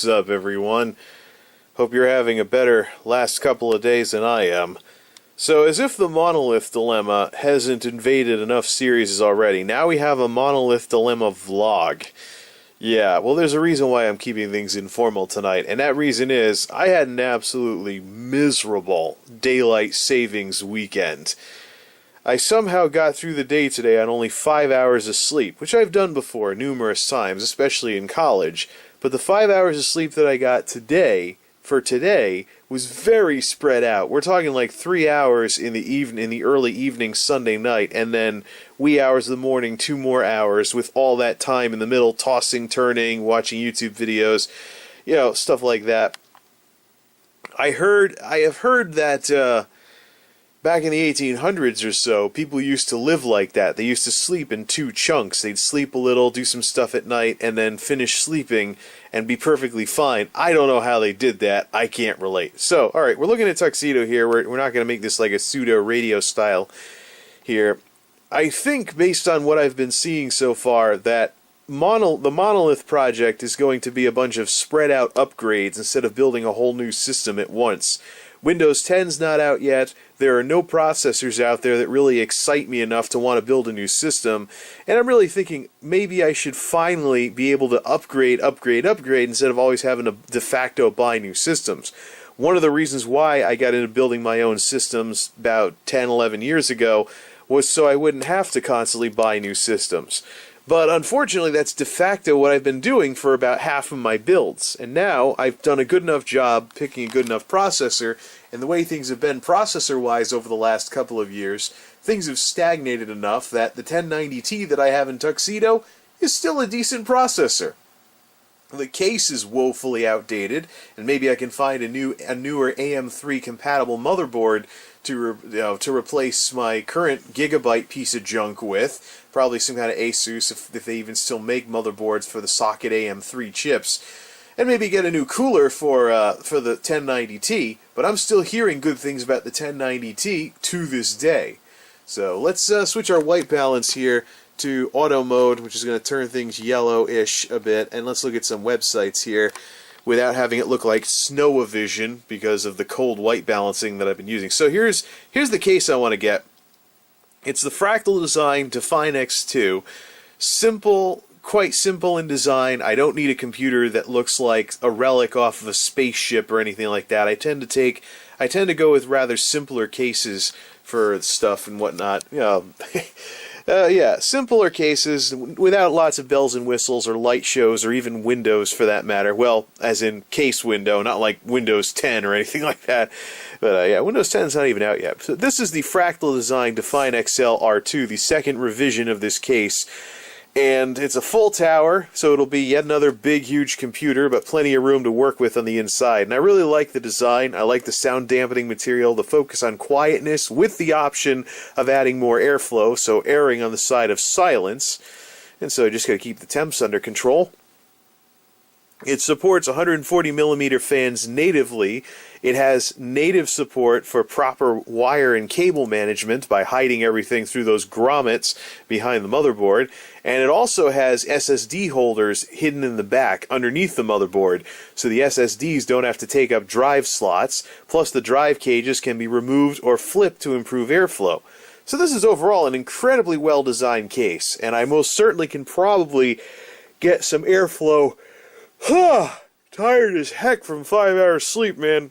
What's up, everyone? Hope you're having a better last couple of days than I am. So, as if the Monolith Dilemma hasn't invaded enough series already, now we have a Monolith Dilemma vlog. Yeah, well, there's a reason why I'm keeping things informal tonight, and that reason is I had an absolutely miserable daylight savings weekend. I somehow got through the day today on only 5 hours of sleep, which I've done before numerous times, especially in college, but the 5 hours of sleep that I got today, for today, was very spread out. We're talking like 3 hours in the early evening Sunday night, and then wee hours of the morning, 2 more hours, with all that time in the middle, tossing, turning, watching YouTube videos, stuff like that. I have heard that back in the 1800s or so, people used to live like that. They used to sleep in 2 chunks. They'd sleep a little, do some stuff at night, and then finish sleeping and be perfectly fine. I don't know how they did that. I can't relate. So, alright, we're looking at Tuxedo here. We're not going to make this like a pseudo radio style here. I think, based on what I've been seeing so far, that the Monolith project is going to be a bunch of spread out upgrades instead of building a whole new system at once. Windows 10's not out yet. There are no processors out there that really excite me enough to want to build a new system. And I'm really thinking maybe I should finally be able to upgrade instead of always having to de facto buy new systems. One of the reasons why I got into building my own systems about 10, 11 years ago was so I wouldn't have to constantly buy new systems. But unfortunately, that's de facto what I've been doing for about half of my builds. And now I've done a good enough job picking a good enough processor, and the way things have been processor-wise over the last couple of years, things have stagnated enough that the 1090Ti that I have in Tuxedo is still a decent processor. The case is woefully outdated, and maybe I can find a newer AM3 compatible motherboard to replace my current Gigabyte piece of junk with. Probably some kind of Asus, if they even still make motherboards for the socket AM3 chips. And maybe get a new cooler for the 1090Ti, but I'm still hearing good things about the 1090Ti to this day. So let's switch our white balance here to auto mode, which is going to turn things yellowish a bit, and let's look at some websites here without having it look like Snow-O-Vision because of the cold white balancing that I've been using. So here's the case I want to get. It's the Fractal Design Define X2. Simple, quite simple in design. I don't need a computer that looks like a relic off of a spaceship or anything like that. I tend to go with rather simpler cases for stuff and whatnot. Simpler cases without lots of bells and whistles or light shows or even windows for that matter. Well, as in case window, not like Windows 10 or anything like that. But Windows 10 is not even out yet. So this is the Fractal Design Define XL R2, the second revision of this case. And it's a full tower, so it'll be yet another big, huge computer, but plenty of room to work with on the inside. And I really like the design. I like the sound dampening material, the focus on quietness, with the option of adding more airflow, so erring on the side of silence. And so I just got to keep the temps under control. It supports 140mm fans natively. It has native support for proper wire and cable management by hiding everything through those grommets behind the motherboard. And it also has SSD holders hidden in the back underneath the motherboard, so the SSDs don't have to take up drive slots, plus the drive cages can be removed or flipped to improve airflow. So this is overall an incredibly well-designed case, and I most certainly can probably get some airflow. Tired as heck from 5 hours sleep, man.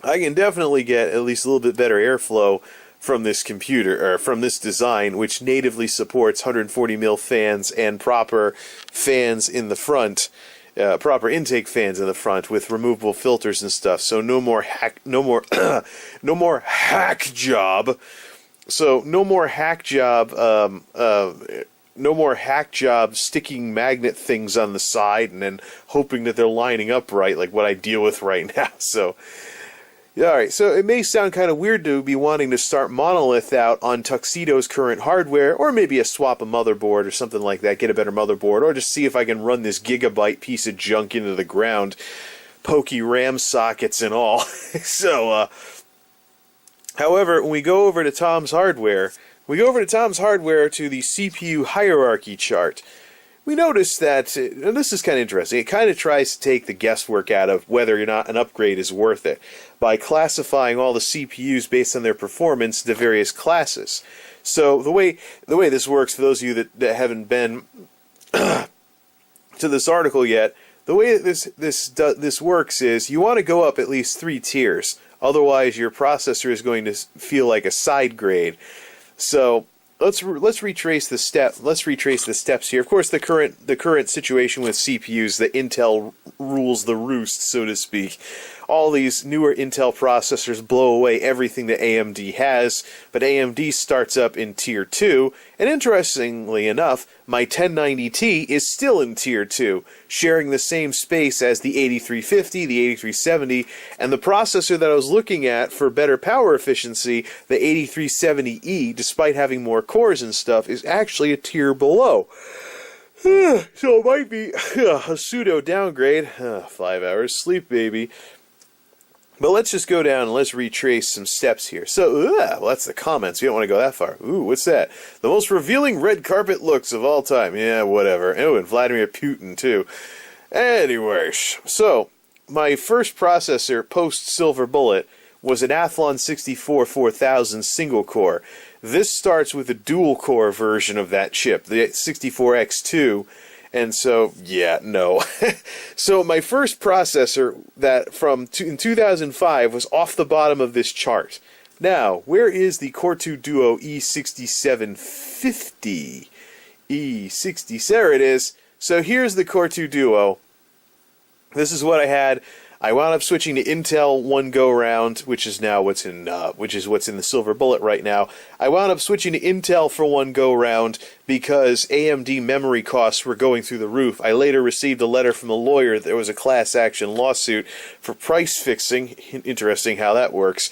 I can definitely get at least a little bit better airflow from this computer, or from this design, which natively supports 140mm fans and proper fans in the front, proper intake fans in the front with removable filters and stuff. So no more hack job. So no more hack job. No more hack job sticking magnet things on the side and then hoping that they're lining up right, like what I deal with right now. So, alright, so it may sound kind of weird to be wanting to start Monolith out on Tuxedo's current hardware, or maybe swap a motherboard or something like that, get a better motherboard, or just see if I can run this Gigabyte piece of junk into the ground, pokey RAM sockets and all. So, however, when we go over to Tom's Hardware, to the CPU hierarchy chart, we noticed that, and this is kind of interesting, it kind of tries to take the guesswork out of whether or not an upgrade is worth it by classifying all the CPUs based on their performance to various classes. So the way this works, for those of you that haven't been to this article yet, the way that this works is you want to go up at least 3 tiers. Otherwise, your processor is going to feel like a side grade. So let's retrace the steps here. Of course, the current situation with CPUs, that Intel rules the roost, so to speak. All these newer Intel processors blow away everything that AMD has, but AMD starts up in Tier 2, and interestingly enough, my 1090Ti is still in Tier 2, sharing the same space as the 8350, the 8370, and the processor that I was looking at for better power efficiency, the 8370E, despite having more cores and stuff, is actually a tier below. So it might be a pseudo downgrade. 5 hours sleep, baby. But let's just go down and let's retrace some steps here. So, well, that's the comments. We don't want to go that far. Ooh, what's that? The most revealing red carpet looks of all time. Yeah, whatever. Oh, and Vladimir Putin, too. Anyways, so my first processor post-Silver Bullet was an Athlon 64 4000 single core. This starts with a dual core version of that chip, the 64X2. And so, yeah, no. So my first processor in 2005 was off the bottom of this chart. Now, where is the Core 2 Duo E6750? There it is. So here's the Core 2 Duo. This is what I had. I wound up switching to Intel one go round, which is what's in the Silver Bullet right now. I wound up switching to Intel for one go round because AMD memory costs were going through the roof. I later received a letter from a lawyer that there was a class action lawsuit for price fixing. Interesting how that works.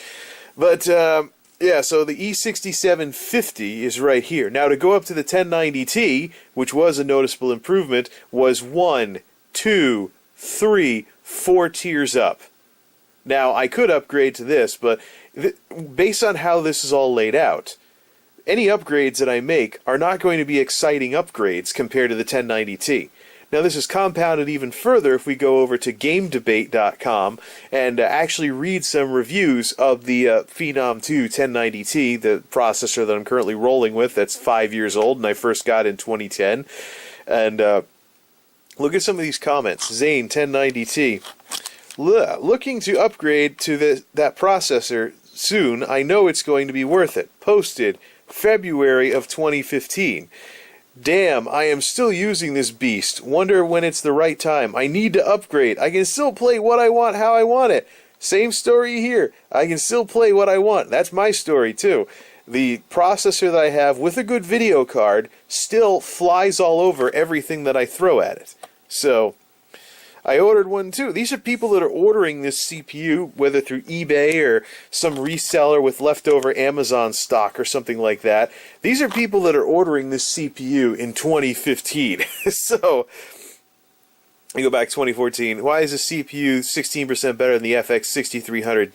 But yeah, so the E6750 is right here. Now to go up to the 1090Ti, which was a noticeable improvement, was 1, 2, 3, 4 tiers up. Now, I could upgrade to this, but based on how this is all laid out, any upgrades that I make are not going to be exciting upgrades compared to the 1090Ti. Now, this is compounded even further if we go over to GameDebate.com and actually read some reviews of the Phenom 2 1090Ti, the processor that I'm currently rolling with. That's 5 years old, and I first got in 2010. And look at some of these comments. Zane, 1090Ti. Looking to upgrade to that processor soon. I know it's going to be worth it. Posted February of 2015. Damn, I am still using this beast. Wonder when it's the right time. I need to upgrade. I can still play what I want, how I want it. Same story here. I can still play what I want. That's my story, too. The processor that I have with a good video card still flies all over everything that I throw at it. So, I ordered one too. These are people that are ordering this CPU, whether through eBay or some reseller with leftover Amazon stock or something like that. These are people that are ordering this CPU in 2015. So, I go back to 2014. Why is the CPU 16% better than the FX 6300?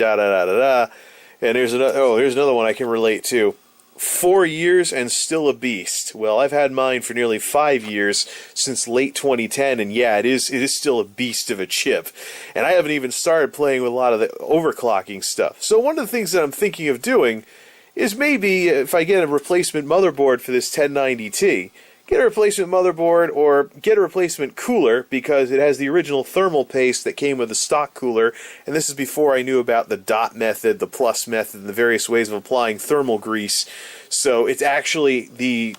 And here's another one I can relate to. 4 years and still a beast. Well, I've had mine for nearly 5 years since late 2010, and yeah, it is still a beast of a chip. And I haven't even started playing with a lot of the overclocking stuff. So one of the things that I'm thinking of doing is maybe if I get a replacement motherboard for this 1090Ti, get a replacement motherboard or get a replacement cooler because it has the original thermal paste that came with the stock cooler, and this is before I knew about the dot method, the plus method, and the various ways of applying thermal grease. So it's actually the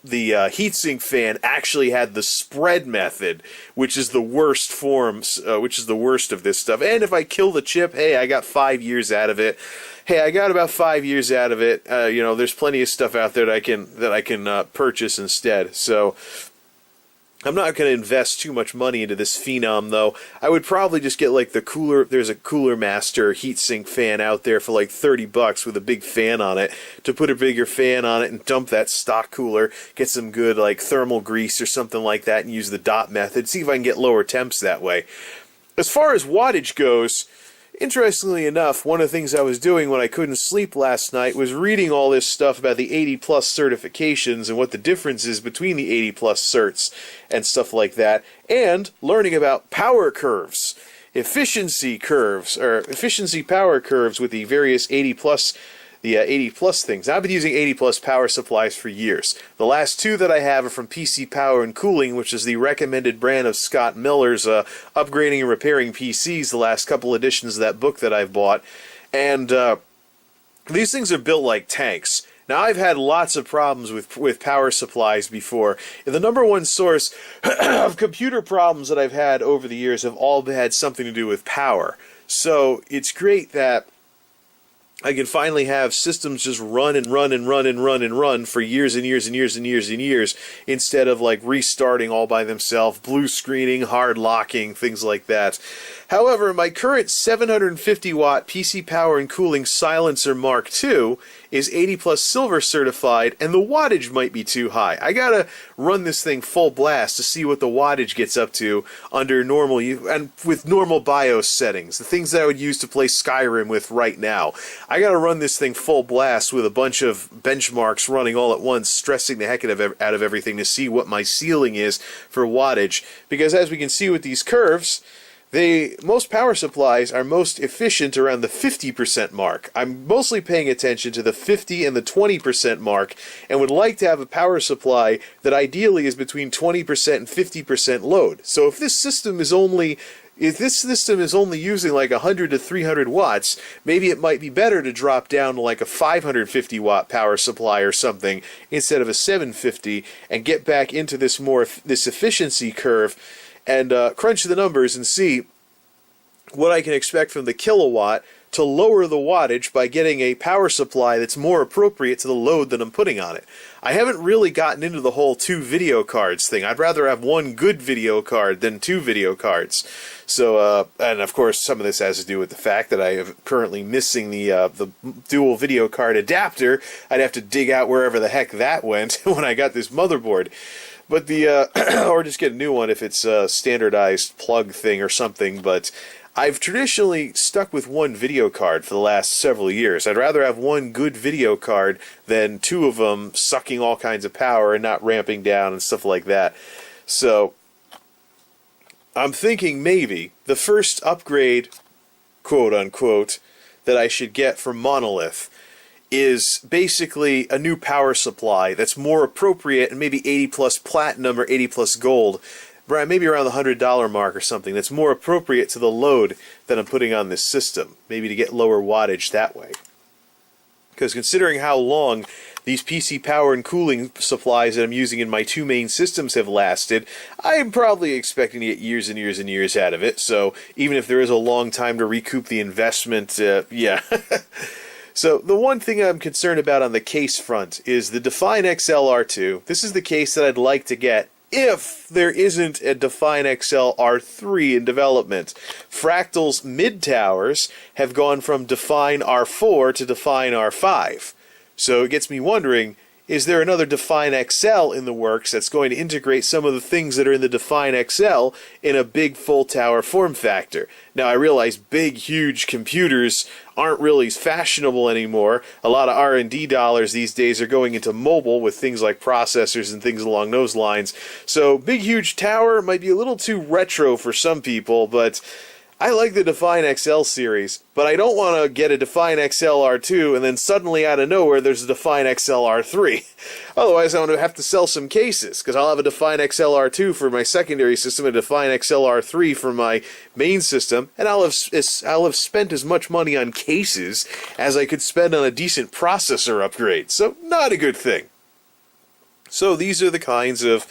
heatsink fan actually had the spread method, which is the worst forms, which is the worst of this stuff. And if I kill the chip, hey, I got 5 years out of it. Hey, I got about 5 years out of it. You know, there's plenty of stuff out there that I can purchase instead. So I'm not going to invest too much money into this Phenom, though. I would probably just get like the cooler. There's a Cooler Master heatsink fan out there for like $30 with a big fan on it. To put a bigger fan on it and dump that stock cooler, get some good like thermal grease or something like that, and use the dot method. See if I can get lower temps that way. As far as wattage goes, Interestingly enough, one of the things I was doing when I couldn't sleep last night was reading all this stuff about the 80 plus certifications and what the difference is between the 80 plus certs and stuff like that, and learning about power curves, efficiency curves, or efficiency power curves with the various 80 plus things. Now, I've been using 80 plus power supplies for years. The last two that I have are from PC Power and Cooling, which is the recommended brand of Scott Miller's upgrading and repairing PCs, the last couple editions of that book that I've bought. And these things are built like tanks. Now, I've had lots of problems with power supplies before. The number one source of computer problems that I've had over the years have all had something to do with power. So it's great that I can finally have systems just run and run and run and run and run for years and years and years and years and years, instead of like restarting all by themselves, blue screening, hard locking, things like that. However, my current 750 watt PC Power and Cooling Silencer Mark II is 80 plus silver certified, and the wattage might be too high. I gotta run this thing full blast to see what the wattage gets up to under normal and with normal BIOS settings, the things that I would use to play Skyrim with right now. I gotta run this thing full blast with a bunch of benchmarks running all at once, stressing the heck out of everything to see what my ceiling is for wattage, because as we can see with these curves, most power supplies are most efficient around the 50% mark. I'm mostly paying attention to the 50 and the 20% mark, and would like to have a power supply that ideally is between 20% and 50% load. So if this system is only using like 100 to 300 watts, maybe it might be better to drop down to like a 550 watt power supply or something instead of a 750, and get back into this efficiency curve and crunch the numbers and see what I can expect from the kilowatt to lower the wattage by getting a power supply that's more appropriate to the load that I'm putting on it. I haven't really gotten into the whole 2 video cards thing. I'd rather have 1 good video card than 2 video cards. So, and of course, some of this has to do with the fact that I am currently missing the dual video card adapter. I'd have to dig out wherever the heck that went when I got this motherboard. But or just get a new one if it's a standardized plug thing or something. But I've traditionally stuck with 1 video card for the last several years. I'd rather have 1 good video card than 2 of them sucking all kinds of power and not ramping down and stuff like that. So I'm thinking maybe the first upgrade, quote unquote, that I should get from Monolith is basically a new power supply that's more appropriate, and maybe 80 plus platinum or 80 plus gold, maybe around the $100 mark or something, that's more appropriate to the load that I'm putting on this system, maybe to get lower wattage that way. Because considering how long these PC Power and Cooling supplies that I'm using in my 2 main systems have lasted, I am probably expecting to get years and years and years out of it, so even if there is a long time to recoup the investment, yeah. So the one thing I'm concerned about on the case front is the Define XL R2. This is the case that I'd like to get if there isn't a Define XL R3 in development. Fractal's mid-towers have gone from Define R4 to Define R5. So it gets me wondering, is there another Define XL in the works that's going to integrate some of the things that are in the Define XL in a big full tower form factor? Now, I realize big, huge computers aren't really fashionable anymore. A lot of R&D dollars these days are going into mobile with things like processors and things along those lines. So big, huge tower might be a little too retro for some people, but I like the Define XL series, but I don't want to get a Define XL R2 and then suddenly out of nowhere there's a Define XL R3. Otherwise I'm going to have to sell some cases, because I'll have a Define XL R2 for my secondary system, a Define XL R3 for my main system, and I'll have spent as much money on cases as I could spend on a decent processor upgrade. So not a good thing. So these are the kinds of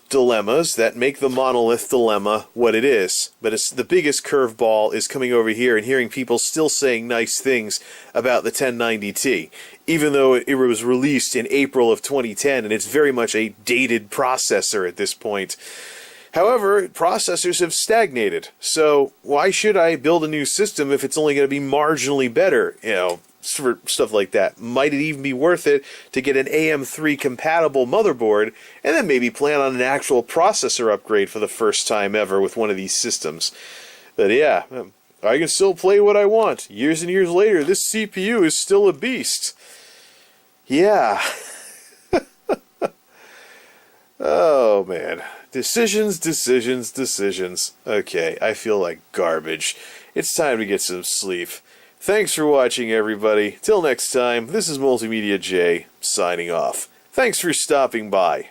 dilemmas that make the Monolith dilemma what it is. But it's the biggest curveball is coming over here and hearing people still saying nice things about the 1090T, even though it was released in April of 2010 and it's very much a dated processor at this point. However, processors have stagnated, so why should I build a new system if it's only going to be marginally better, for stuff like that? Might it even be worth it to get an AM3 compatible motherboard and then maybe plan on an actual processor upgrade for the first time ever with one of these systems? But yeah, I can still play what I want. Years and years later, this CPU is still a beast. Yeah. Oh, man. Decisions, decisions, decisions. Okay, I feel like garbage. It's time to get some sleep. Thanks for watching, everybody. Till next time, this is MultimediaJay, signing off. Thanks for stopping by.